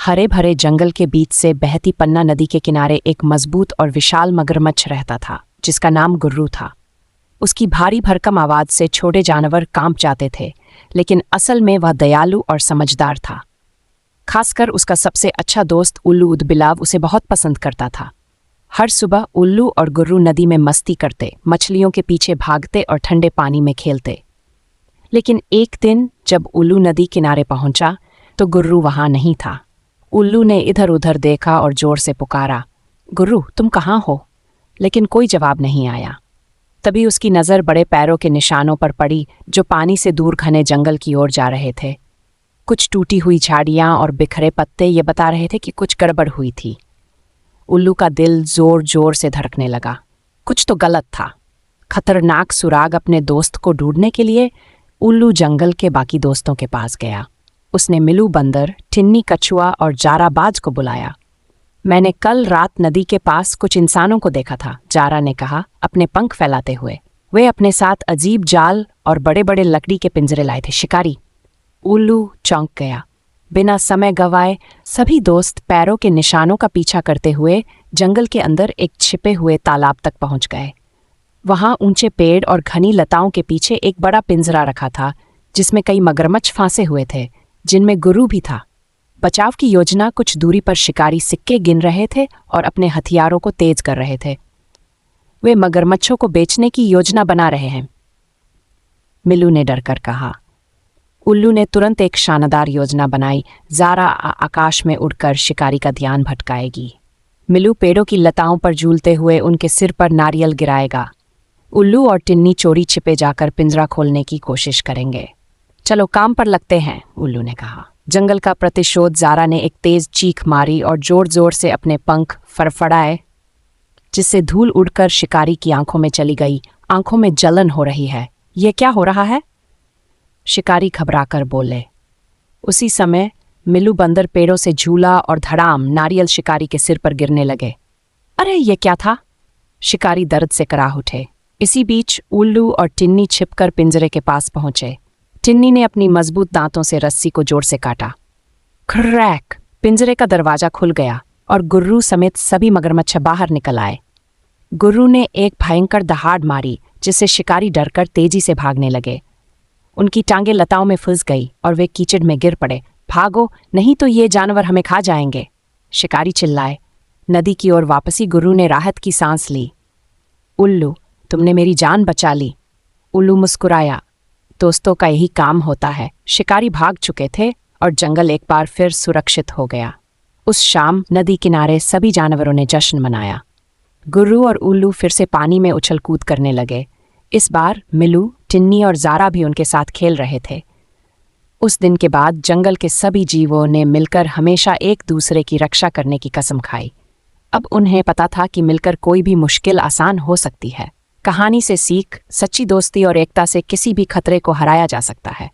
हरे भरे जंगल के बीच से बहती पन्ना नदी के किनारे एक मजबूत और विशाल मगरमच्छ रहता था, जिसका नाम गुर्रू था। उसकी भारी भरकम आवाज से छोटे जानवर कांप जाते थे, लेकिन असल में वह दयालु और समझदार था। खासकर उसका सबसे अच्छा दोस्त उल्लू उदबिलाव उसे बहुत पसंद करता था। हर सुबह उल्लू और गुर्रू नदी में मस्ती करते, मछलियों के पीछे भागते और ठंडे पानी में खेलते। लेकिन एक दिन जब उल्लू नदी किनारे पहुंचा तो गुर्रू वहां नहीं था। उल्लू ने इधर उधर देखा और जोर से पुकारा, गुर्रू तुम कहाँ हो? लेकिन कोई जवाब नहीं आया। तभी उसकी नज़र बड़े पैरों के निशानों पर पड़ी, जो पानी से दूर घने जंगल की ओर जा रहे थे। कुछ टूटी हुई झाड़ियां और बिखरे पत्ते ये बता रहे थे कि कुछ गड़बड़ हुई थी। उल्लू का दिल जोर जोर से धड़कने लगा। कुछ तो गलत था। खतरनाक सुराग अपने दोस्त को ढूंढने के लिए उल्लू जंगल के बाकी दोस्तों के पास गया। उसने मिलू बंदर, टिन्नी कछुआ और जाराबाज को बुलाया। मैंने कल रात नदी के पास कुछ इंसानों को देखा था, जारा ने कहा अपने पंख फैलाते हुए। वे अपने साथ अजीब जाल और बड़े बड़े लकड़ी के पिंजरे लाए थे। शिकारी। उल्लू चौंक गया। बिना समय गवाए सभी दोस्त पैरों के निशानों का पीछा करते हुए जंगल के अंदर एक छिपे हुए तालाब तक पहुंच गए। वहां ऊंचे पेड़ और घनी लताओं के पीछे एक बड़ा पिंजरा रखा था, जिसमें कई मगरमच्छ फांसे हुए थे, जिनमें गुर्रू भी था। बचाव की योजना कुछ दूरी पर शिकारी सिक्के गिन रहे थे और अपने हथियारों को तेज कर रहे थे। वे मगरमच्छों को बेचने की योजना बना रहे हैं, मिलू ने डरकर कहा। उल्लू ने तुरंत एक शानदार योजना बनाई। जारा आकाश में उड़कर शिकारी का ध्यान भटकाएगी। मिलू पेड़ों की लताओं पर झूलते हुए उनके सिर पर नारियल गिराएगा। उल्लू और टिन्नी चोरी छिपे जाकर पिंजरा खोलने की कोशिश करेंगे। चलो काम पर लगते हैं, उल्लू ने कहा। जंगल का प्रतिशोध। जारा ने एक तेज चीख मारी और जोर जोर से अपने पंख फड़फड़ाए, जिससे धूल उड़कर शिकारी की आंखों में चली गई। आंखों में जलन हो रही है। यह क्या हो रहा है? शिकारी घबराकर बोले। उसी समय मिलू बंदर पेड़ों से झूला और धड़ाम नारियल शिकारी के सिर पर गिरने लगे। अरे ये क्या था? शिकारी दर्द से कराह उठे। इसी बीच उल्लू और टिन्नी छिपकर पिंजरे के पास पहुंचे। टिन्नी ने अपनी मजबूत दांतों से रस्सी को जोर से काटा। क्रैक! पिंजरे का दरवाजा खुल गया और गुर्रू समेत सभी मगरमच्छ बाहर निकल आए। गुर्रू ने एक भयंकर दहाड़ मारी, जिससे शिकारी डरकर तेजी से भागने लगे। उनकी टांगें लताओं में फंस गई और वे कीचड़ में गिर पड़े। भागो, नहीं तो ये जानवर हमें खा जाएंगे, शिकारी चिल्लाए। नदी की ओर वापसी गुर्रू ने राहत की सांस ली। उल्लू, तुमने मेरी जान बचा ली। उल्लू मुस्कुराया। दोस्तों का यही काम होता है। शिकारी भाग चुके थे और जंगल एक बार फिर सुरक्षित हो गया। उस शाम नदी किनारे सभी जानवरों ने जश्न मनाया। गुर्रू और उल्लू फिर से पानी में उछल कूद करने लगे। इस बार मिलू, टिन्नी और जारा भी उनके साथ खेल रहे थे। उस दिन के बाद जंगल के सभी जीवों ने मिलकर हमेशा एक दूसरे की रक्षा करने की कसम खाई। अब उन्हें पता था कि मिलकर कोई भी मुश्किल आसान हो सकती है। कहानी से सीख, सच्ची दोस्ती और एकता से किसी भी खतरे को हराया जा सकता है।